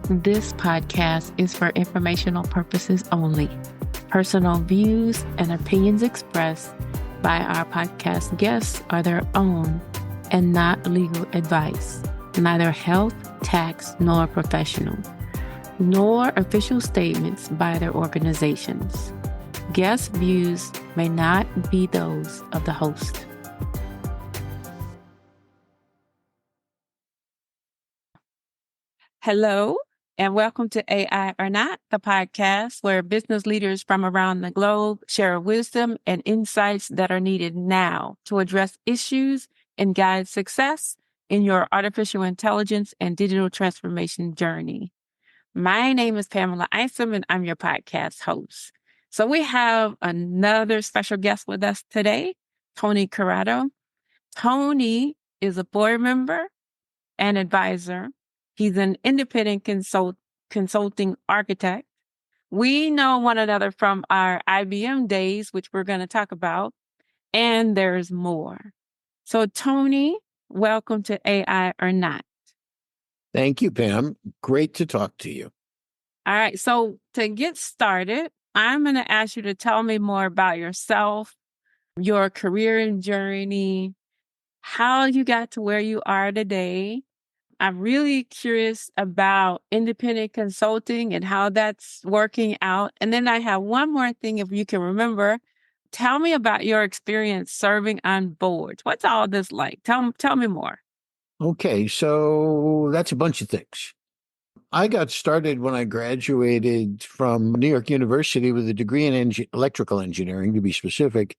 This podcast is for informational purposes only. Personal views and opinions expressed by our podcast guests are their own and not legal advice, neither health, tax, nor professional, nor official statements by their organizations. Guest views may not be those of the host. Hello, and welcome to AI or Not, the podcast where business leaders from around the globe share wisdom and insights that are needed now to address issues and guide success in your artificial intelligence and digital transformation journey. My name is Pamela Isom, and I'm your podcast host. So we have another special guest with us today, Tony Carrato. Tony is a board member and advisor. He's an independent consulting architect. We know one another from our IBM days, which we're going to talk about, and there's more. So Tony, welcome to AI or Not. Thank you, Pam. Great to talk to you. All right. So to get started, I'm going to ask you to tell me more about yourself, your career and journey, how you got to where you are today. I'm really curious about independent consulting and how that's working out. And then I have one more thing, if you can remember. Tell me about your experience serving on boards. What's all this like? Tell me more. Okay, so that's a bunch of things. I got started when I graduated from New York University with a degree in electrical engineering, to be specific.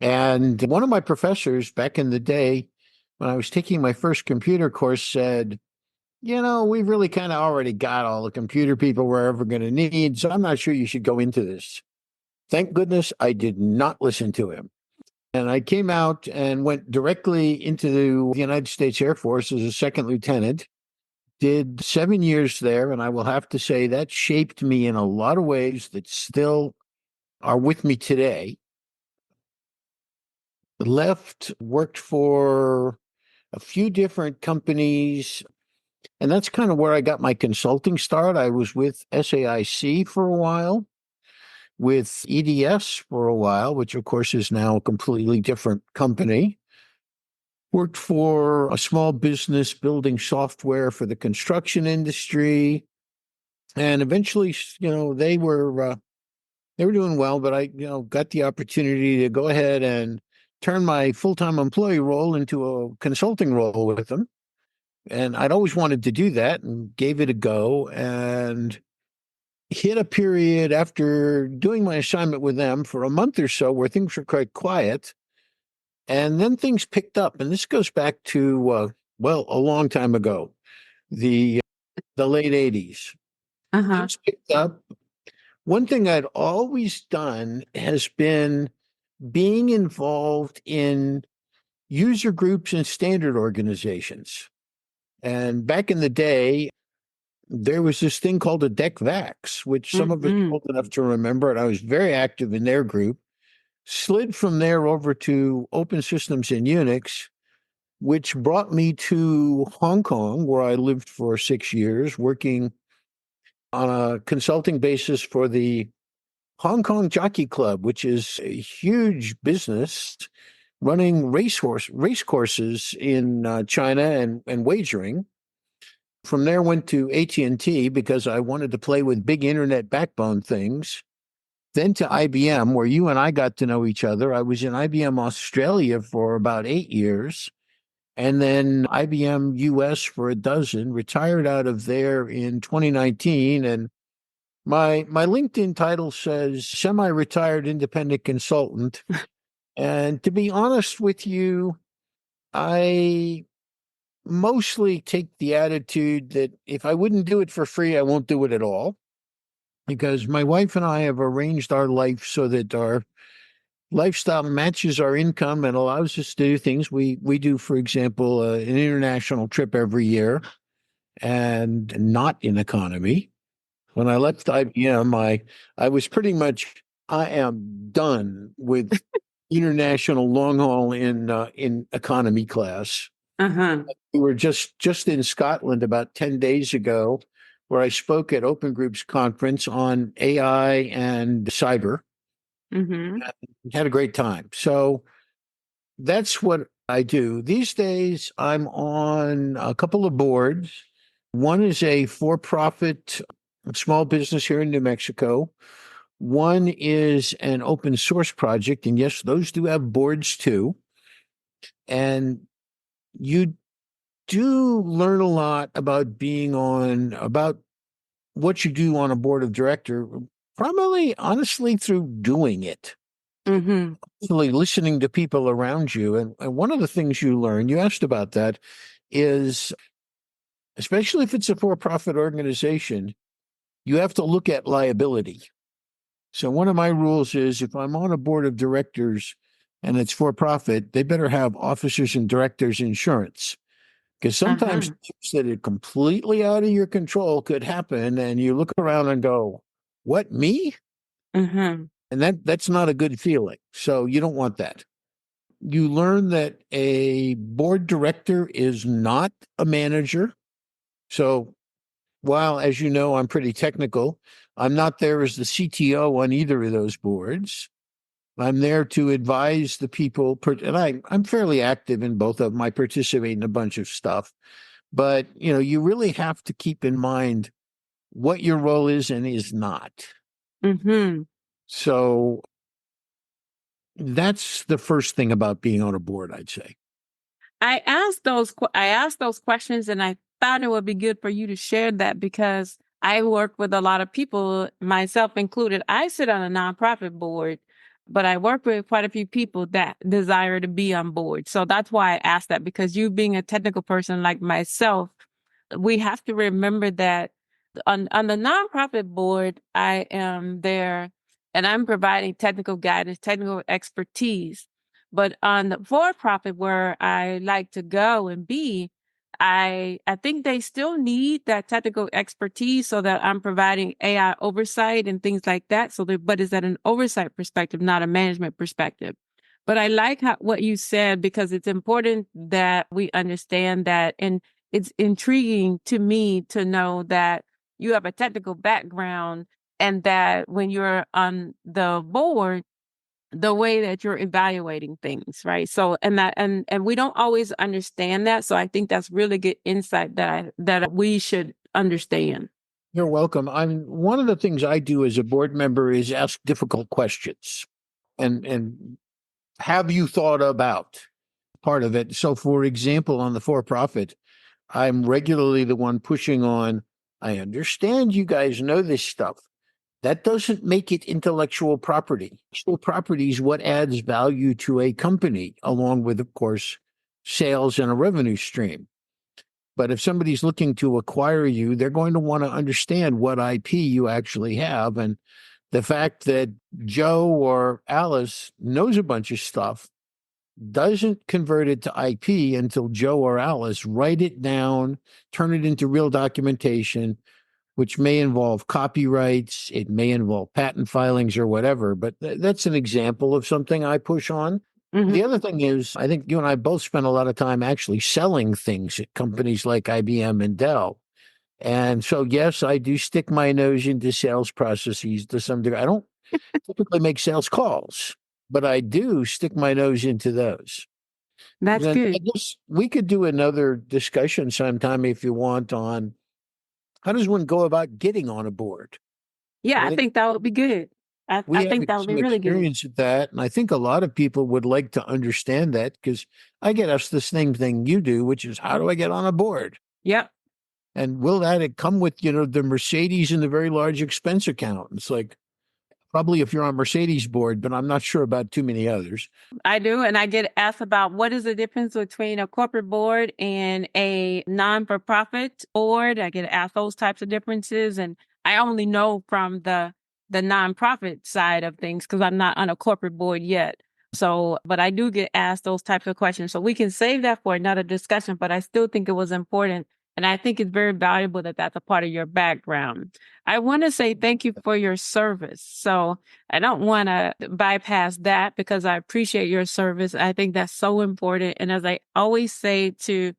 And one of my professors back in the day, when I was taking my first computer course, said, we've really kind of already got all the computer people we're ever going to need, so I'm not sure you should go into this. Thank goodness I did not listen to him. And I came out and went directly into the United States Air Force as a second lieutenant. Did 7 years there, and I will have to say that shaped me in a lot of ways that still are with me today. Left, worked for a few different companies, and that's kind of where I got my consulting start. I was with SAIC for a while, with EDS for a while, which of course is now a completely different company. Worked for a small business building software for the construction industry. And eventually, they were doing well, but I, got the opportunity to go ahead and turn my full-time employee role into a consulting role with them. And I'd always wanted to do that and gave it a go and hit a period after doing my assignment with them for a month or so where things were quite quiet. And then things picked up. And this goes back to, a long time ago, the late 80s. Things picked up. One thing I'd always done has been being involved in user groups and standard organizations. And back in the day, there was this thing called a DECVAX, which some of us are old enough to remember, and I was very active in their group. Slid from there over to Open Systems and Unix, which brought me to Hong Kong, where I lived for 6 years, working on a consulting basis for the Hong Kong Jockey Club, which is a huge business running race courses in China and wagering. From there, went to AT&T because I wanted to play with big internet backbone things. Then to IBM, where you and I got to know each other. I was in IBM Australia for about 8 years, and then IBM US for a dozen, retired out of there in 2019. And my LinkedIn title says semi-retired independent consultant. And to be honest with you, I mostly take the attitude that if I wouldn't do it for free, I won't do it at all. Because my wife and I have arranged our life so that our lifestyle matches our income and allows us to do things. We do, for example, an international trip every year and not in economy. When I left IBM, I was pretty much, I am done with international long haul in economy class. We were just in Scotland about 10 days ago where I spoke at Open Group's conference on AI and cyber. Mm-hmm. Had a great time. So that's what I do. These days, I'm on a couple of boards. One is a for-profit small business here in New Mexico. One is an open source project. And yes, those do have boards too. And you do learn a lot about about what you do on a board of director, primarily, honestly, through doing it. Mm-hmm. Really listening to people around you. And one of the things you learn, you asked about that, is especially if it's a for-profit organization, you have to look at liability. So one of my rules is if I'm on a board of directors and it's for profit, they better have officers and directors insurance. Because sometimes Uh-huh. things that are completely out of your control could happen, and you look around and go, "What, me?" Mm-hmm. And that's not a good feeling. So you don't want that. You learn that a board director is not a manager. So while, as you know, I'm pretty technical, I'm not there as the CTO on either of those boards. I'm there to advise the people, and I'm fairly active in both of them. I participate in a bunch of stuff. But, you really have to keep in mind what your role is and is not. Mm-hmm. So that's the first thing about being on a board, I'd say. I asked those questions, and I thought it would be good for you to share that because I work with a lot of people, myself included. I sit on a nonprofit board, but I work with quite a few people that desire to be on board. So that's why I asked that, because you being a technical person like myself, we have to remember that on the nonprofit board, I am there and I'm providing technical guidance, technical expertise. But on the for-profit where I like to go and be, I think they still need that technical expertise so that I'm providing AI oversight and things like that. But it's at an oversight perspective, not a management perspective. But I like what you said, because it's important that we understand that. And it's intriguing to me to know that you have a technical background and that when you're on the board, the way that you're evaluating things, right? So, and we don't always understand that. So I think that's really good insight that we should understand. You're welcome. One of the things I do as a board member is ask difficult questions and have you thought about part of it. So, for example, on the for-profit, I'm regularly the one pushing on, I understand you guys know this stuff. That doesn't make it intellectual property. Intellectual property is what adds value to a company, along with, of course, sales and a revenue stream. But if somebody's looking to acquire you, they're going to want to understand what IP you actually have. And the fact that Joe or Alice knows a bunch of stuff doesn't convert it to IP until Joe or Alice write it down, turn it into real documentation, which may involve copyrights, it may involve patent filings or whatever. But that's an example of something I push on. Mhm. The other thing is, I think you and I both spend a lot of time actually selling things at companies like IBM and Dell. And so, yes, I do stick my nose into sales processes to some degree. I don't typically make sales calls, but I do stick my nose into those. That's Then I good. guess we could do another discussion sometime if you want on how does one go about getting on a board. Yeah, I I think think that would be good. I we have think that would be some really good. experience at that, and I think a lot of people would like to understand that because I get asked the same thing you do, which is how do I get on a board? Yep. And will that come with, the Mercedes and the very large expense account? It's like probably if you're on Mercedes board, but I'm not sure about too many others. I do. And I get asked about what is the difference between a corporate board and a non-for-profit board. I get asked those types of differences. And I only know from the nonprofit side of things because I'm not on a corporate board yet. So, but I do get asked those types of questions. So we can save that for another discussion, but I still think it was important. And I think it's very valuable that that's a part of your background. I want to say thank you for your service. So I don't want to bypass that because I appreciate your service. I think that's so important. And as I always say to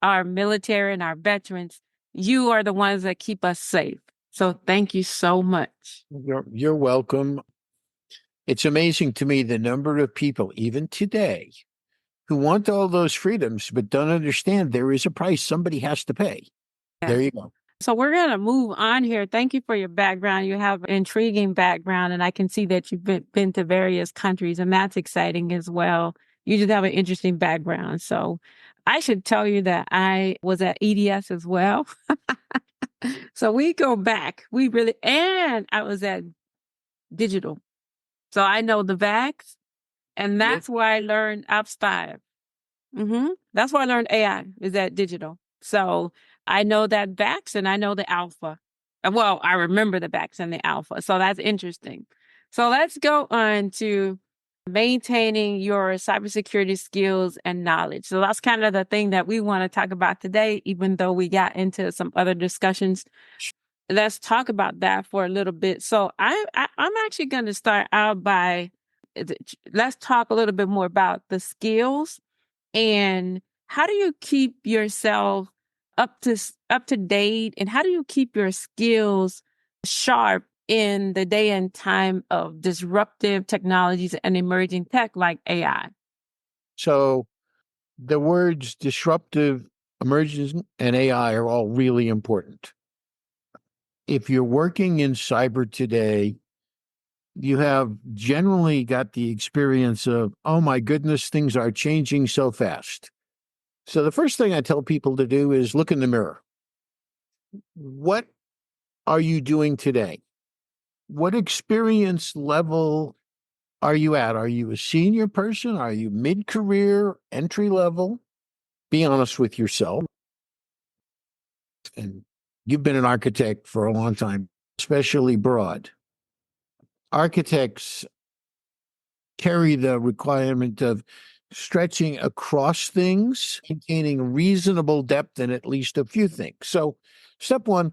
our military and our veterans, you are the ones that keep us safe. So thank you so much. You're welcome. It's amazing to me the number of people, even today, who want all those freedoms but don't understand there is a price somebody has to pay. There you go. So we're going to move on here. Thank you for your background. You have an intriguing background, and I can see that you've been to various countries, and that's exciting as well. You just have an interesting background. So I should tell you that I was at EDS as well. So we go back. And I was at digital. So I know the VAX, and that's where I learned Ops5. That's where I learned AI, is at digital. So I know that VAX and I know the alpha. Well, I remember the VAX and the alpha. So that's interesting. So let's go on to maintaining your cybersecurity skills and knowledge. So that's kind of the thing that we want to talk about today, even though we got into some other discussions. Let's talk about that for a little bit. So I'm actually going to start out by, let's talk a little bit more about the skills and how do you keep yourself up to date, and how do you keep your skills sharp in the day and time of disruptive technologies and emerging tech like AI? So the words disruptive, emerging, and AI are all really important. If you're working in cyber today, you have generally got the experience of, oh my goodness, things are changing so fast. So the first thing I tell people to do is look in the mirror. What are you doing today? What experience level are you at? Are you a senior person? Are you mid-career, entry level? Be honest with yourself. And you've been an architect for a long time, especially broad. Architects carry the requirement of stretching across things, maintaining reasonable depth in at least a few things. So, step one,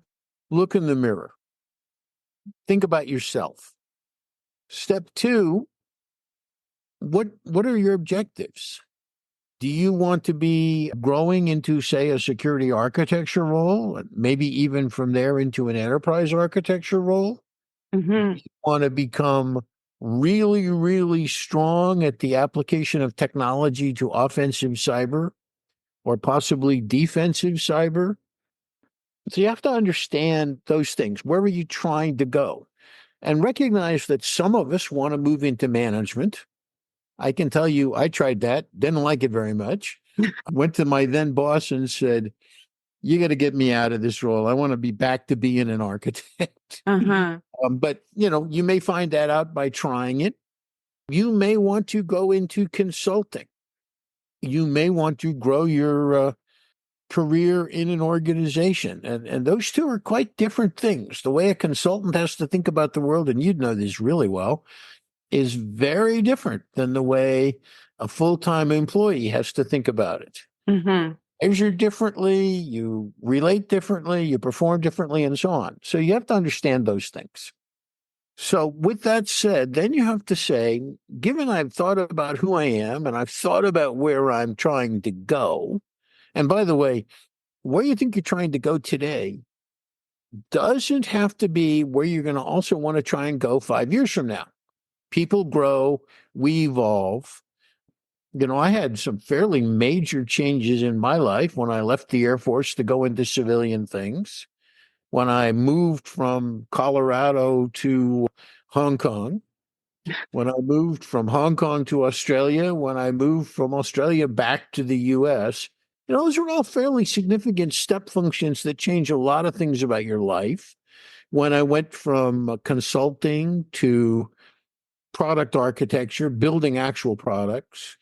look in the mirror. Think about yourself. Step two, what are your objectives? Do you want to be growing into, say, a security architecture role, maybe even from there into an enterprise architecture role? Mm-hmm. You want to become really, really strong at the application of technology to offensive cyber or possibly defensive cyber? So you have to understand those things. Where are you trying to go? And recognize that some of us want to move into management. I can tell you, I tried that, didn't like it very much. I went to my then boss and said, you got to get me out of this role. I want to be back to being an architect. Uh-huh. But, you may find that out by trying it. You may want to go into consulting. You may want to grow your career in an organization. And those two are quite different things. The way a consultant has to think about the world, and you'd know this really well, is very different than the way a full-time employee has to think about it. Mm-hmm. Measure differently, you relate differently, you perform differently, and so on. So you have to understand those things. So with that said, then you have to say, given I've thought about who I am and I've thought about where I'm trying to go, and by the way, where you think you're trying to go today doesn't have to be where you're going to also want to try and go 5 years from now. People grow, we evolve. I had some fairly major changes in my life when I left the Air Force to go into civilian things. When I moved from Colorado to Hong Kong, when I moved from Hong Kong to Australia, when I moved from Australia back to the US, those are all fairly significant step functions that change a lot of things about your life. When I went from consulting to product architecture, building actual products,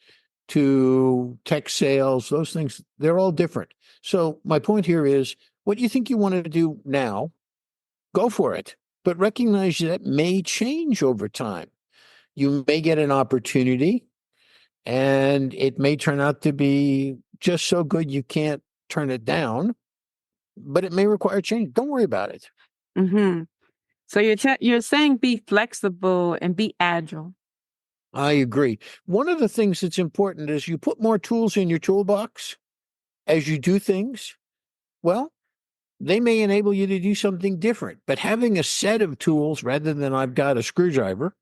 to tech sales, those things, they're all different. So my point here is, what you think you want to do now, go for it. But recognize that may change over time. You may get an opportunity, and it may turn out to be just so good you can't turn it down, but it may require change. Don't worry about it. Mm-hmm. So you're saying be flexible and be agile. I agree. One of the things that's important is you put more tools in your toolbox as you do things. Well, they may enable you to do something different. But having a set of tools rather than I've got a screwdriver,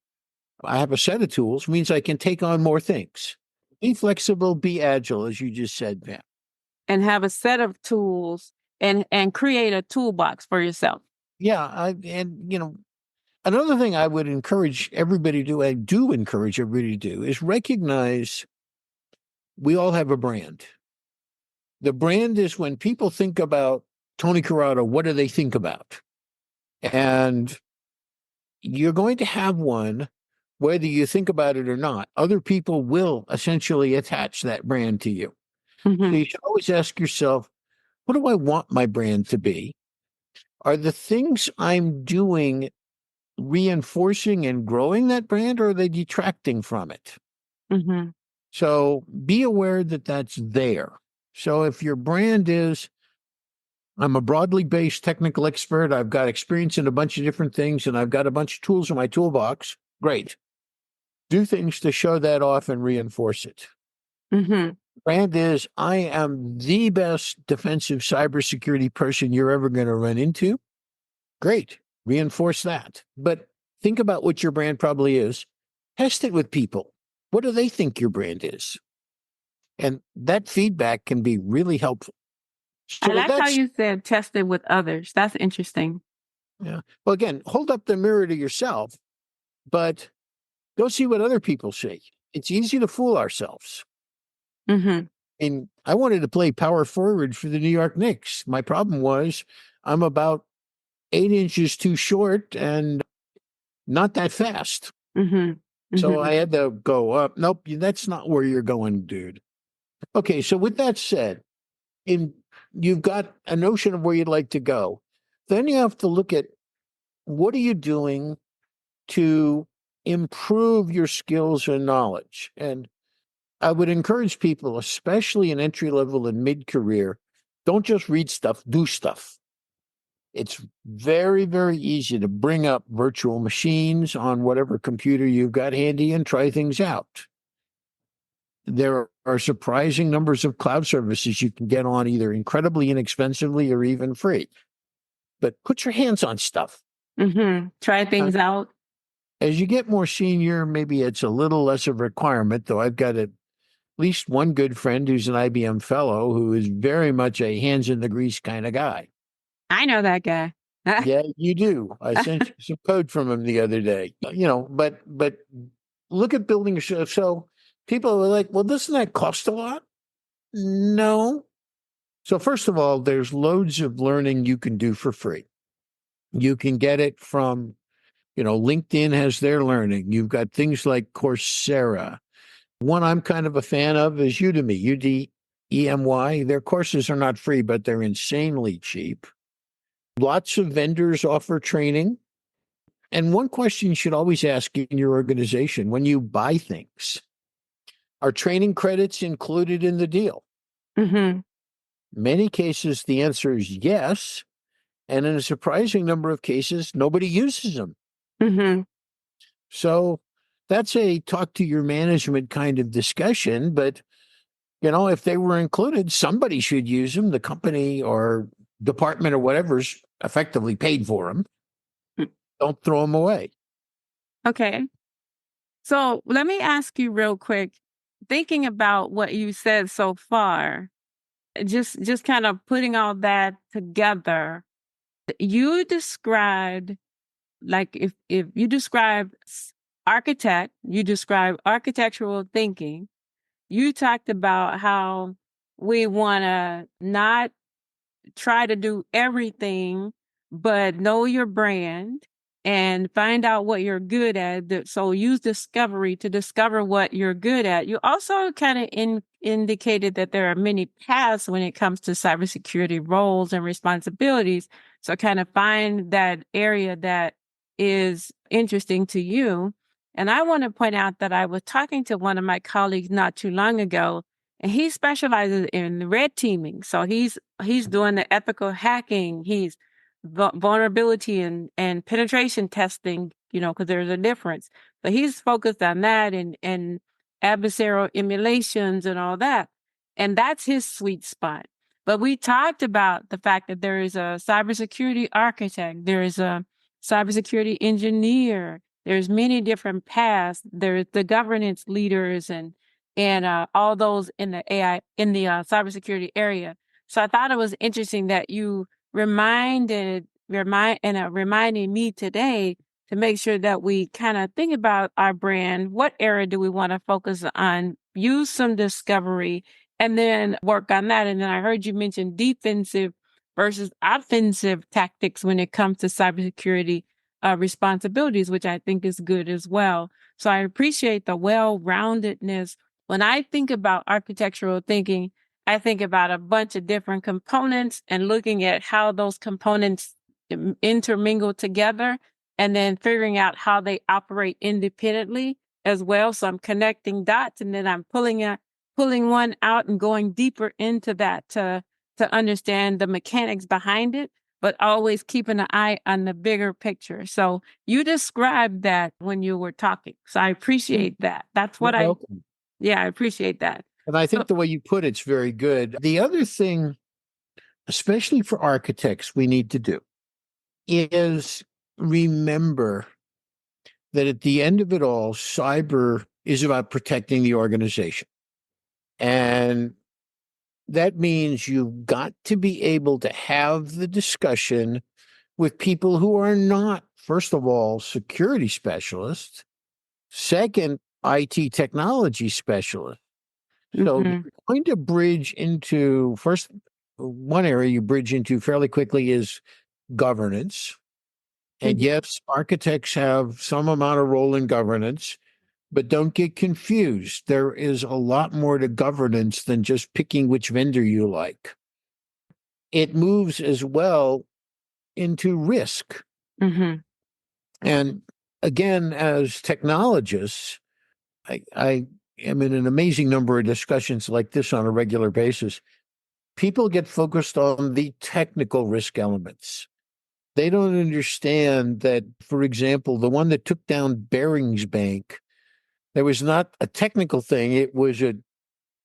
I have a set of tools means I can take on more things. Be flexible, be agile, as you just said, Pam. And have a set of tools and create a toolbox for yourself. Yeah, another thing I would encourage everybody to do, I do encourage everybody to do, is recognize we all have a brand. The brand is when people think about Tony Carrato, what do they think about? And you're going to have one, whether you think about it or not. Other people will essentially attach that brand to you. Mm-hmm. So you should always ask yourself, what do I want my brand to be? Are the things I'm doing reinforcing and growing that brand, or are they detracting from it? Mm-hmm. So be aware that that's there. So if your brand is, I'm a broadly based technical expert, I've got experience in a bunch of different things, and I've got a bunch of tools in my toolbox, great. Do things to show that off and reinforce it. Mm-hmm. Brand is, I am the best defensive cybersecurity person you're ever going to run into. Great. Reinforce that. But think about what your brand probably is. Test it with people. What do they think your brand is? And that feedback can be really helpful. I So like how that's, you said test it with others. That's interesting. yeah. Well, again, hold up the mirror to yourself, but go see what other people see. It's easy to fool ourselves. Mm-hmm. And I wanted to play power forward for the New York Knicks. My problem was I'm about 8 inches too short and not that fast. Mm-hmm. So Mm-hmm. I had to go up. Nope, that's not where you're going, dude. Okay, so with that said, you've got a notion of where you'd like to go. Then you have to look at what are you doing to improve your skills and knowledge. And I would encourage people, especially in entry level and mid career, don't just read stuff, do stuff. It's very, very easy to bring up virtual machines on whatever computer you've got handy and try things out. There are surprising numbers of cloud services you can get on either incredibly inexpensively or even free. But put your hands on stuff. Mm-hmm. Try things out. As you get more senior, maybe it's a little less of a requirement, though I've got at least one good friend who's an IBM fellow who is very much a hands in the grease kind of guy. I know that guy. Yeah, you do. I sent you some code from him the other day. But look at building a show. So people are like, well, doesn't that cost a lot? No. So first of all, there's loads of learning you can do for free. You can get it from, LinkedIn has their learning. You've got things like Coursera. One I'm kind of a fan of is Udemy, UDEMY. Their courses are not free, but they're insanely cheap. Lots of vendors offer training. And one question you should always ask in your organization when you buy things, are training credits included in the deal? Mm-hmm. Many cases, the answer is yes. And in a surprising number of cases, nobody uses them. Mm-hmm. So that's a talk to your management kind of discussion. But, if they were included, somebody should use them. The company or department or whatever's effectively paid for them. Don't throw them away. Okay. So let me ask you real quick, thinking about what you said so far, just kind of putting all that together, you described, like if you describe architect, you describe architectural thinking, you talked about how we want to not try to do everything, but know your brand and find out what you're good at. So use discovery to discover what you're good at. You also kind of indicated that there are many paths when it comes to cybersecurity roles and responsibilities. So kind of find that area that is interesting to you. And I want to point out that I was talking to one of my colleagues not too long ago, and he specializes in red teaming. So he's doing the ethical hacking. He's vulnerability and penetration testing, because there's a difference. But he's focused on that and adversarial emulations and all that. And that's his sweet spot. But we talked about the fact that there is a cybersecurity architect, there is a cybersecurity engineer, there's many different paths. There's the governance leaders and all those in the AI in the cybersecurity area. So I thought it was interesting that you reminding me today to make sure that we kind of think about our brand. What area do we want to focus on? Use some discovery and then work on that. And then I heard you mention defensive versus offensive tactics when it comes to cybersecurity responsibilities, which I think is good as well. So I appreciate the well-roundedness. When I think about architectural thinking, I think about a bunch of different components and looking at how those components intermingle together and then figuring out how they operate independently as well. So I'm connecting dots and then I'm pulling one out and going deeper into that to understand the mechanics behind it, but always keeping an eye on the bigger picture. So you described that when you were talking. So I appreciate that. That's what I appreciate that. And I think the way you put it's very good. The other thing, especially for architects, we need to do is remember that at the end of it all, cyber is about protecting the organization. And that means you've got to be able to have the discussion with people who are not, first of all, security specialists, second, IT technology specialists. So you're going to bridge into first, one area you bridge into fairly quickly is governance. And yes, architects have some amount of role in governance, but don't get confused. There is a lot more to governance than just picking which vendor you like. It moves as well into risk. And again, as technologists, I am in an amazing number of discussions like this on a regular basis. People get focused on the technical risk elements. They don't understand that, for example, the one that took down Barings Bank, there was not a technical thing. It was a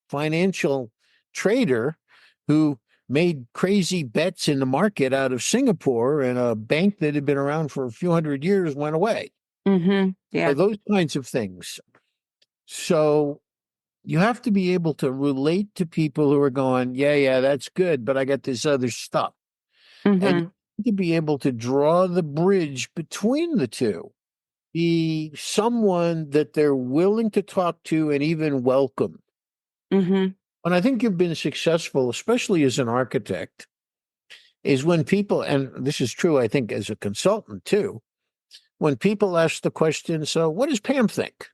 financial trader who made crazy bets in the market out of Singapore, and a bank that had been around for a few hundred years went away. Yeah. So those kinds of things. So you have to be able to relate to people who are going, yeah, that's good, but I got this other stuff. And to be able to draw the bridge between the two, be someone that they're willing to talk to and even welcome. And I think you've been successful, especially as an architect, is when people, and this is true, I think, as a consultant too, when people ask the question, so what does Pam think?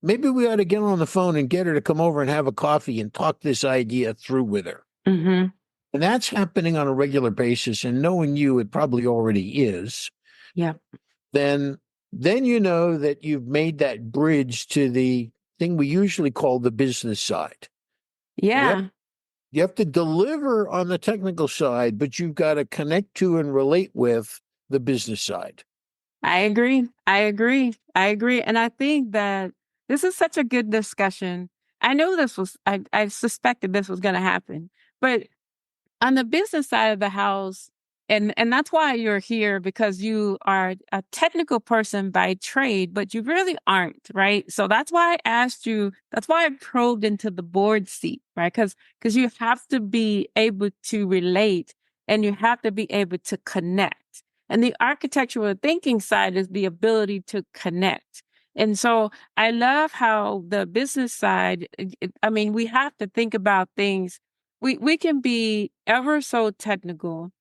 Maybe we ought to get on the phone and get her to come over and have a coffee and talk this idea through with her. And that's happening on a regular basis. And knowing you, it probably already is. Yeah. Then you know that you've made that bridge to the thing we usually call the business side. Yeah. You have to deliver on the technical side, but you've got to connect to and relate with the business side. I agree. And I think that this is such a good discussion. I know I suspected this was going to happen, but on the business side of the house, and that's why you're here, because you are a technical person by trade, but you really aren't, right? So that's why I asked you, that's why I probed into the board seat, right? Because you have to be able to relate and you have to be able to connect. And the architectural thinking side is the ability to connect. And so I love how the business side, we have to think about things. We can be ever so technical,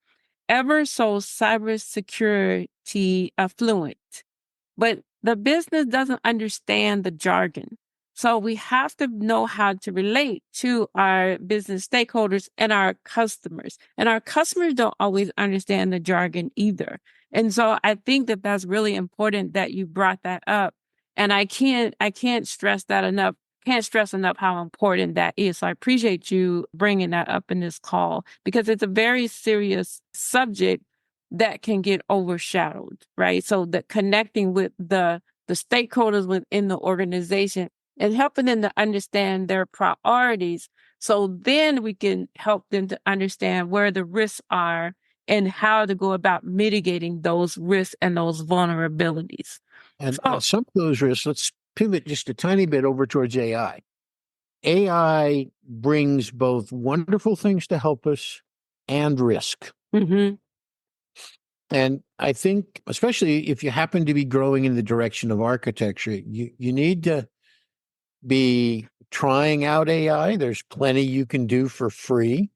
ever so cybersecurity fluent, but the business doesn't understand the jargon. So we have to know how to relate to our business stakeholders and our customers. And our customers don't always understand the jargon either. And so I think that that's really important that you brought that up. And I can't stress that enough. Can't stress enough how important that is. So I appreciate you bringing that up in this call, because it's a very serious subject that can get overshadowed, right? So the connecting with the stakeholders within the organization and helping them to understand their priorities So then we can help them to understand where the risks are and how to go about mitigating those risks and those vulnerabilities. And So, some of those risks, let's pivot just a tiny bit over towards AI. AI brings both wonderful things to help us and risk. mhm, And I think, especially if you happen to be growing in the direction of architecture, you need to be trying out AI. There's plenty you can do for free.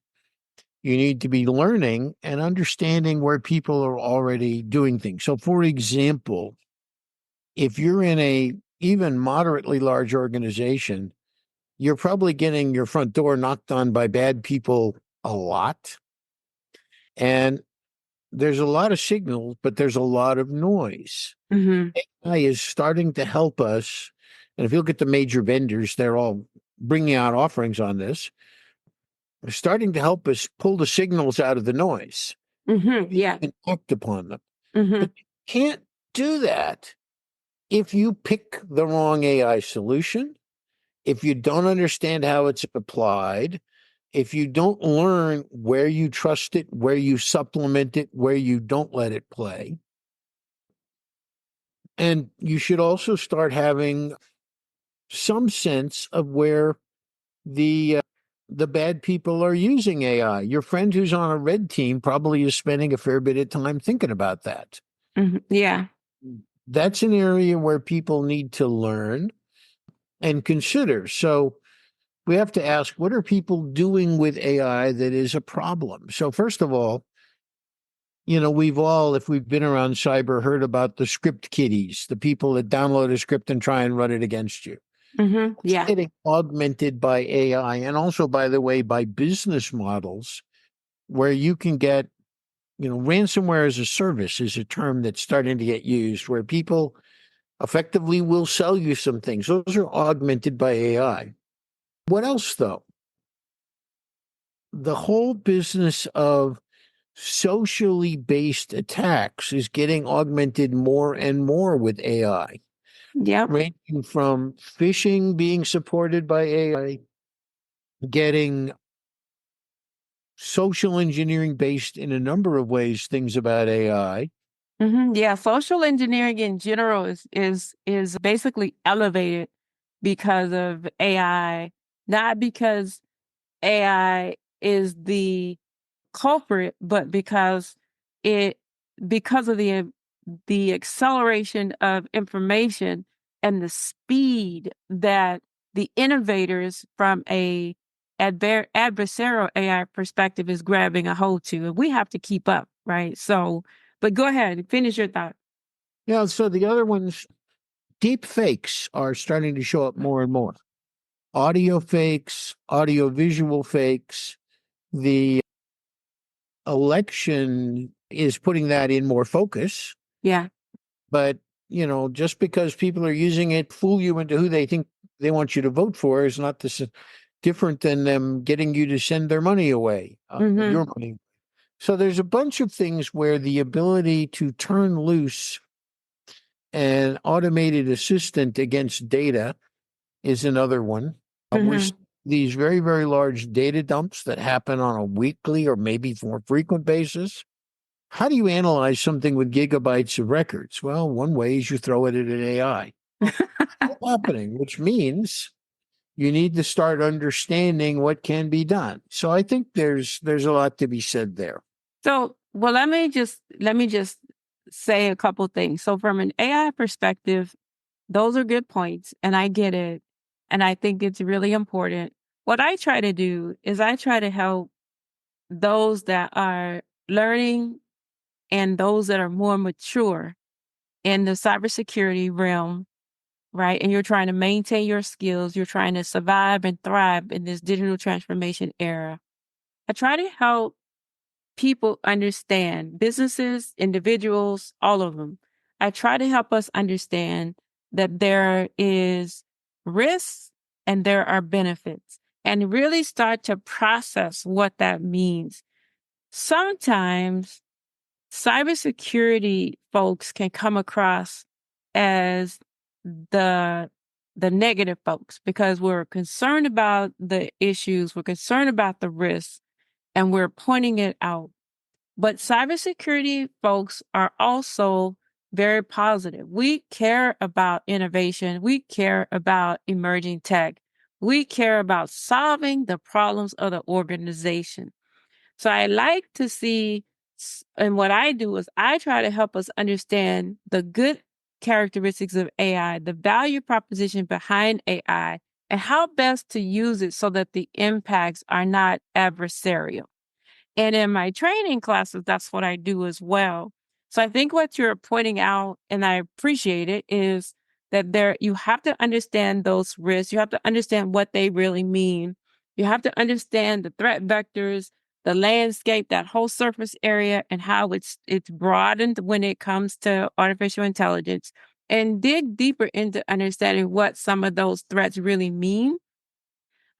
You need to be learning and understanding where people are already doing things. So, for example, if you're in a even moderately large organization, you're probably getting your front door knocked on by bad people a lot. And there's a lot of signals, but there's a lot of noise. mhm, AI is starting to help us. And if you look at the major vendors, they're all bringing out offerings on this. They're starting to help us pull the signals out of the noise mhm, yeah, and act upon them. mhm, But you can't do that if you pick the wrong AI solution, if you don't understand how it's applied, if you don't learn where you trust it, where you supplement it, where you don't let it play. And you should also start having some sense of where the bad people are using AI. Your friend who's on a red team probably is spending a fair bit of time thinking about that. mhm, yeah. That's an area where people need to learn and consider. So we have to ask, what are people doing with AI that is a problem? So first of all, we've all, if we've been around cyber, heard about the script kiddies, the people that download a script and try and run it against you. It's Yeah. getting augmented by AI and also, by the way, by business models where you can get, ransomware as a service is a term that's starting to get used where people effectively will sell you some things. Those are augmented by AI. What else, though? The whole business of socially based attacks is getting augmented more and more with AI, Yep. ranging from phishing being supported by AI, getting social engineering based in a number of ways, things about AI. Yeah. Social engineering in general is basically elevated because of AI, not because AI is the culprit, but it because of the acceleration of information and the speed that the innovators from a adversarial AI perspective is grabbing a hold to, and we have to keep up, right? So, but go ahead and finish your thought. Yeah, so the other ones, deep fakes are starting to show up more and more. Audio fakes, audio visual fakes. The election is putting that in more focus. Yeah. But, just because people are using it, fool you into who they think they want you to vote for is not this different than them getting you to send their money away, Mm-hmm. your money. So there's a bunch of things where the ability to turn loose an automated assistant against data is another one. We Mm-hmm. see these very, very large data dumps that happen on a weekly or maybe more frequent basis. How do you analyze something with gigabytes of records? Well, one way is you throw it at an AI. What's happening, which means you need to start understanding what can be done. So I think there's a lot to be said there. So, well, let me just say a couple things. So, from an AI perspective, those are good points, and I get it, and I think it's really important. What I try to do is I try to help those that are learning and those that are more mature in the cybersecurity realm, right? And you're trying to maintain your skills, you're trying to survive and thrive in this digital transformation era. I try to help people understand, businesses, individuals, all of them. I try to help us understand that there is risks and there are benefits and really start to process what that means. Sometimes cybersecurity folks can come across as the the negative folks because we're concerned about the issues, we're concerned about the risks, and we're pointing it out. But cybersecurity folks are also very positive. We care about innovation. We care about emerging tech. We care about solving the problems of the organization. So I like to see, and what I do is I try to help us understand the good characteristics of AI, the value proposition behind AI, and how best to use it so that the impacts are not adversarial. And in my training classes, that's what I do as well. So I think what you're pointing out, and I appreciate it, is that you have to understand those risks. You have to understand what they really mean. You have to understand the threat vectors, the landscape, that whole surface area, and how it's broadened when it comes to artificial intelligence, and dig deeper into understanding what some of those threats really mean.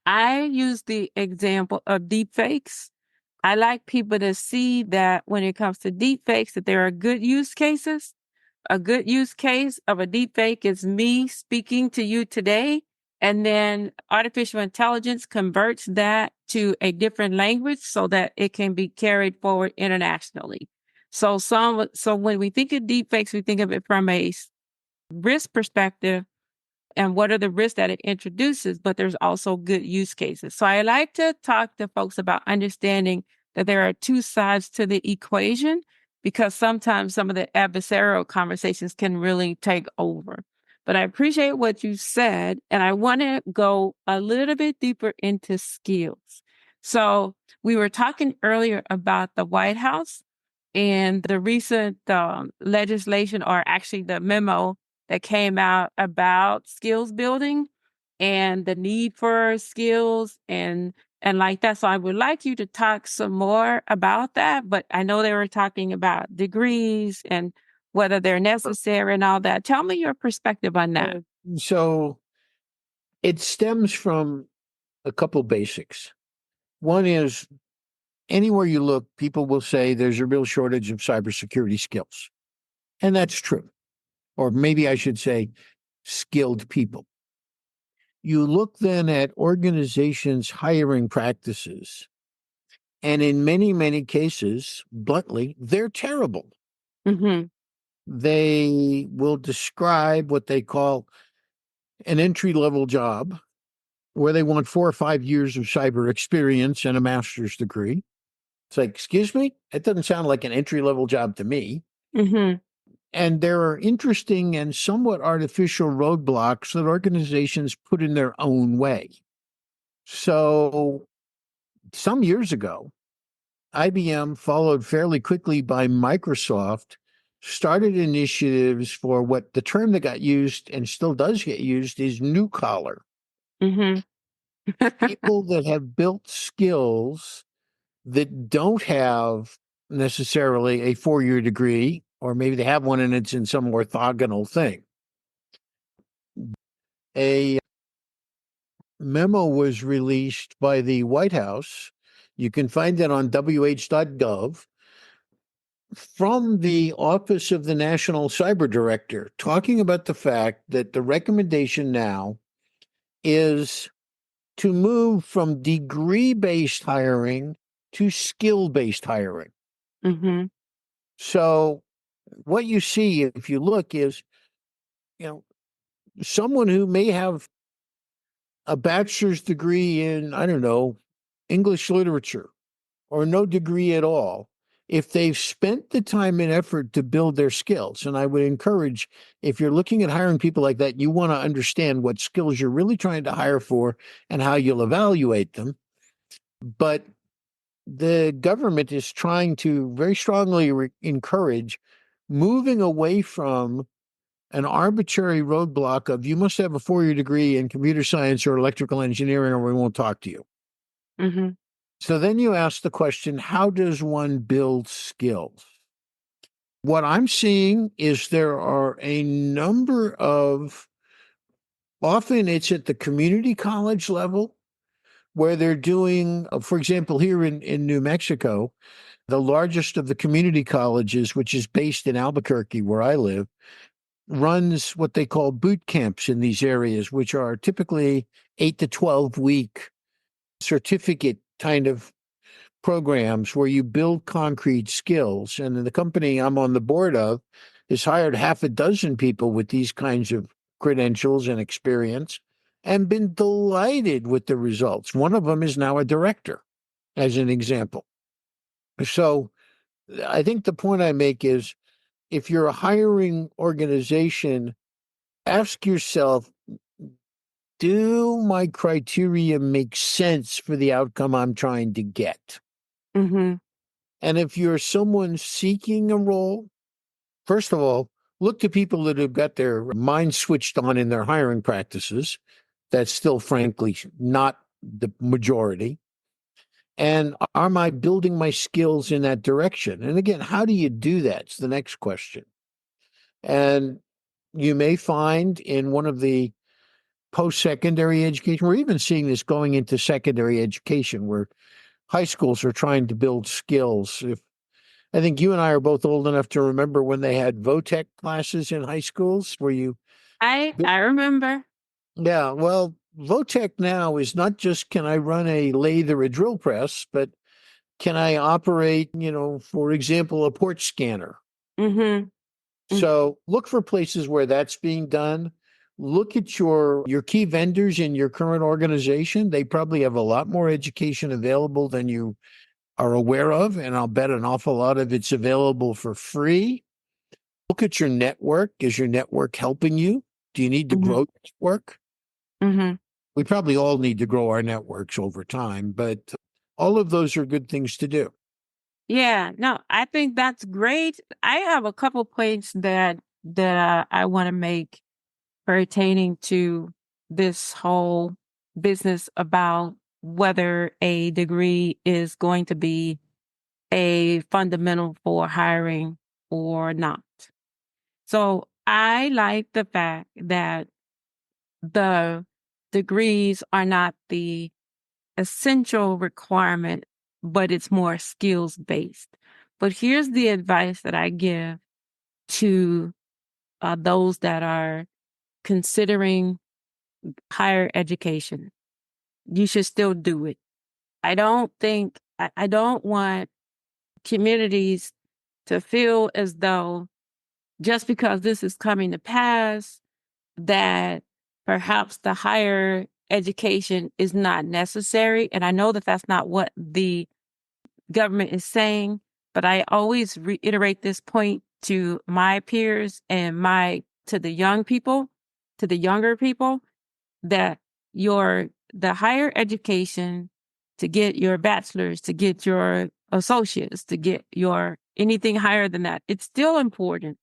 I use the example of deepfakes. I like people to see that when it comes to deepfakes, that there are good use cases. A good use case of a deepfake is me speaking to you today, and then artificial intelligence converts that to a different language so that it can be carried forward internationally. So when we think of deepfakes, we think of it from a risk perspective and what are the risks that it introduces, but there's also good use cases. So I like to talk to folks about understanding that there are two sides to the equation, because sometimes some of the adversarial conversations can really take over. But I appreciate what you said, and I want to go a little bit deeper into skills. So we were talking earlier about the White House and the recent legislation, or actually the memo that came out about skills building and the need for skills and like that. So I would like you to talk some more about that. But I know they were talking about degrees and whether they're necessary and all that. Tell me your perspective on that. So it stems from a couple basics. One is anywhere you look, people will say there's a real shortage of cybersecurity skills. And that's true. Or maybe I should say skilled people. You look then at organizations' hiring practices, and in many, many cases, bluntly, they're terrible. Mm-hmm. They will describe what they call an entry-level job where they want 4 or 5 years of cyber experience and a master's degree. It's like, excuse me? That doesn't sound like an entry-level job to me. Mm-hmm. And there are interesting and somewhat artificial roadblocks that organizations put in their own way. So some years ago, IBM, followed fairly quickly by Microsoft, started initiatives for what the term that got used and still does get used is new collar. Mm-hmm. People that have built skills that don't have necessarily a 4-year degree, or maybe they have one and it's in some orthogonal thing. A memo was released by the White House. You can find it on wh.gov from the Office of the National Cyber Director, talking about the fact that the recommendation now is to move from degree-based hiring to skill-based hiring. Mm-hmm. So what you see, if you look, is, someone who may have a bachelor's degree in, I don't know, English literature, or no degree at all, if they've spent the time and effort to build their skills. And I would encourage, if you're looking at hiring people like that, you want to understand what skills you're really trying to hire for and how you'll evaluate them. But the government is trying to very strongly encourage moving away from an arbitrary roadblock of you must have a 4-year degree in computer science or electrical engineering or we won't talk to you. Mm-hmm. So then you ask the question, how does one build skills? What I'm seeing is there are a number of, often it's at the community college level where they're doing, for example, here in New Mexico, the largest of the community colleges, which is based in Albuquerque, where I live, runs what they call boot camps in these areas, which are typically 8 to 12 week certificate kind of programs where you build concrete skills. And the company I'm on the board of has hired half a dozen people with these kinds of credentials and experience and been delighted with the results. One of them is now a director, as an example. So I think the point I make is if you're a hiring organization, ask yourself, do my criteria make sense for the outcome I'm trying to get? Mm-hmm. And if you're someone seeking a role, first of all, look to people that have got their mind switched on in their hiring practices. That's still, frankly, not the majority. And am I building my skills in that direction? And again, how do you do that? It's the next question. And you may find in one of the post-secondary education, we're even seeing this going into secondary education where high schools are trying to build skills. If I think you and I are both old enough to remember when they had VOTEC classes in high schools where you. I remember. Yeah, well, VOTEC now is not just can I run a lathe or a drill press, but can I operate, for example, a port scanner? Mm-hmm. So look for places where that's being done. Look at your key vendors in your current organization. They probably have a lot more education available than you are aware of, and I'll bet an awful lot of it's available for free. Look at your network. Is your network helping you? Do you need to grow your network? Mm-hmm. We probably all need to grow our networks over time, but all of those are good things to do. Yeah, no, I think that's great. I have a couple points that I want to make pertaining to this whole business about whether a degree is going to be a fundamental for hiring or not. So I like the fact that the degrees are not the essential requirement, but it's more skills based. But here's the advice that I give to those that are considering higher education. You should still do it. I don't want communities to feel as though just because this is coming to pass, that perhaps the higher education is not necessary. And I know that that's not what the government is saying, but I always reiterate this point to my peers and to the young people, to the younger people, that the higher education to get your bachelor's, to get your associates, to get your anything higher than that, it's still important.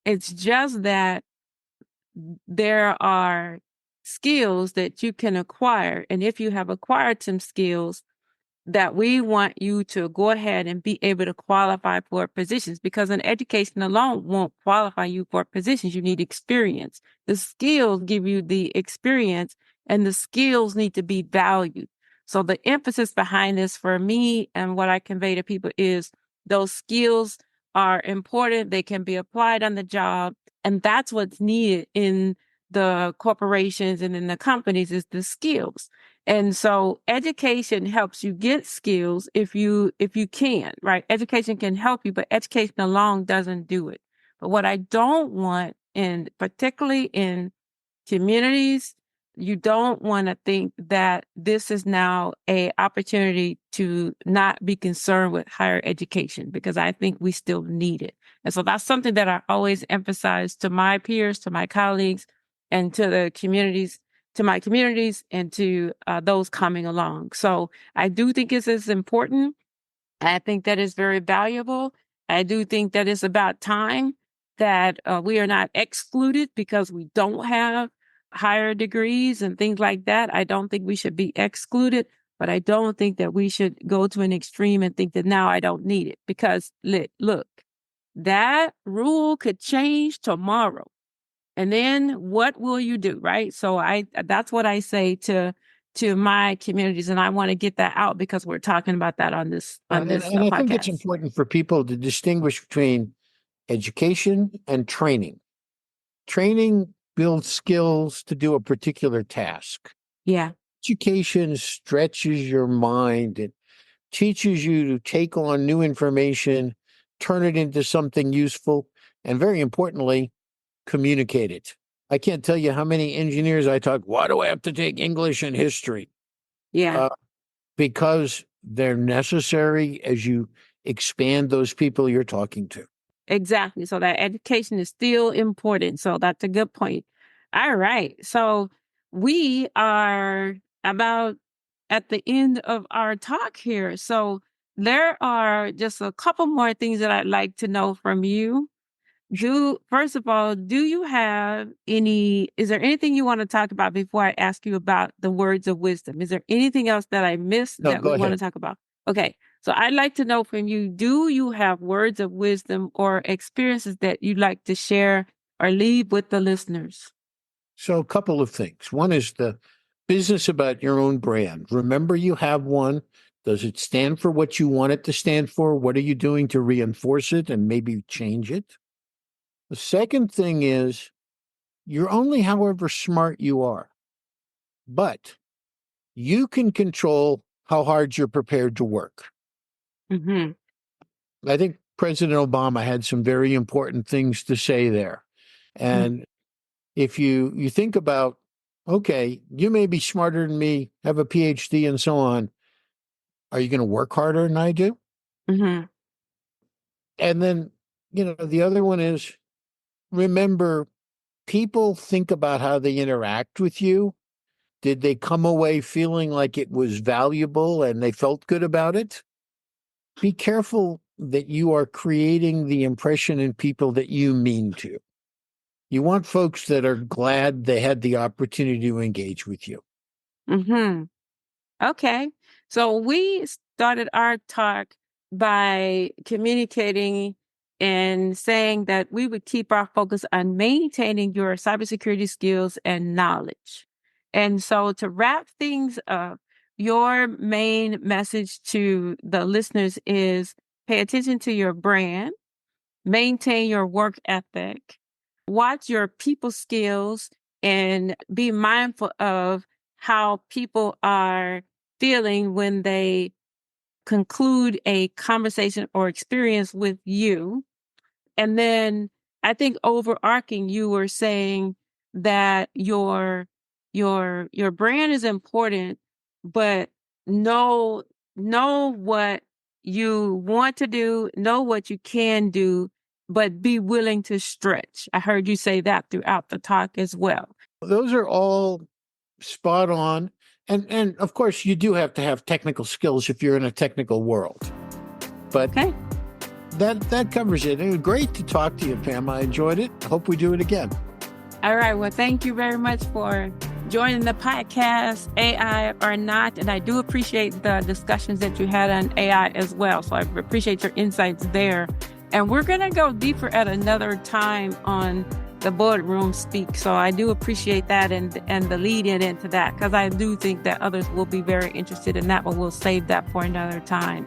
It's just that there are skills that you can acquire. And if you have acquired some skills, that we want you to go ahead and be able to qualify for positions, because an education alone won't qualify you for positions. You need experience. The skills give you the experience, and the skills need to be valued. So the emphasis behind this for me and what I convey to people is those skills are important. They can be applied on the job. And that's what's needed in the corporations and in the companies is the skills. And so education helps you get skills if you can, right? Education can help you, but education alone doesn't do it. But what I don't want, and particularly in communities, you don't want to think that this is now a opportunity to not be concerned with higher education, because I think we still need it. And so that's something that I always emphasize to my peers, to my colleagues, and to the communities, to my communities, and to those coming along. So I do think this is important. I think that is very valuable. I do think that it's about time that we are not excluded because we don't have higher degrees and things like that. I don't think we should be excluded, but I don't think that we should go to an extreme and think that now I don't need it, because look, that rule could change tomorrow. And then what will you do? Right. So that's what I say to my communities. And I want to get that out because we're talking about that on this And I think it's podcast. important for people to distinguish between education and training. Training builds skills to do a particular task. Yeah. Education stretches your mind. It teaches you to take on new information, turn it into something useful, and very importantly, communicate it. I can't tell you how many engineers I talk, why do I have to take English and history? Yeah. Because they're necessary as you expand those people you're talking to. Exactly. So that education is still important. So that's a good point. All right. So we are about at the end of our talk here. So there are just a couple more things that I'd like to know from you. First of all, is there anything you want to talk about before I ask you about the words of wisdom? Is there anything else that I missed No, that go we want to ahead. talk about? Okay. So I'd like to know from you, do you have words of wisdom or experiences that you'd like to share or leave with the listeners? So a couple of things. One is the business about your own brand. Remember you have one. Does it stand for what you want it to stand for? What are you doing to reinforce it and maybe change it? The second thing is you're only however smart you are, but you can control how hard you're prepared to work. Mm-hmm. I think President Obama had some very important things to say there. And if you think about, okay, you may be smarter than me, have a PhD and so on. Are you going to work harder than I do? Mm-hmm. And then, the other one is remember, people think about how they interact with you. Did they come away feeling like it was valuable and they felt good about it? Be careful that you are creating the impression in people that you mean to. You want folks that are glad they had the opportunity to engage with you. Mm-hmm. Okay. So we started our talk by communicating and saying that we would keep our focus on maintaining your cybersecurity skills and knowledge. And so to wrap things up, your main message to the listeners is pay attention to your brand, maintain your work ethic, watch your people skills, and be mindful of how people are feeling when they conclude a conversation or experience with you. And then I think overarching, you were saying that your brand is important, but know what you want to do, know what you can do, but be willing to stretch. I heard you say that throughout the talk as well. Those are all spot on. And of course, you do have to have technical skills if you're in a technical world. But Okay. that covers it. It was great to talk to you, Pam. I enjoyed it. Hope we do it again. All right. Well, thank you very much for joining the podcast, AI or Not. And I do appreciate the discussions that you had on AI as well. So I appreciate your insights there. And we're going to go deeper at another time on the boardroom speak. So I do appreciate that and the lead into that, because I do think that others will be very interested in that, but we'll save that for another time.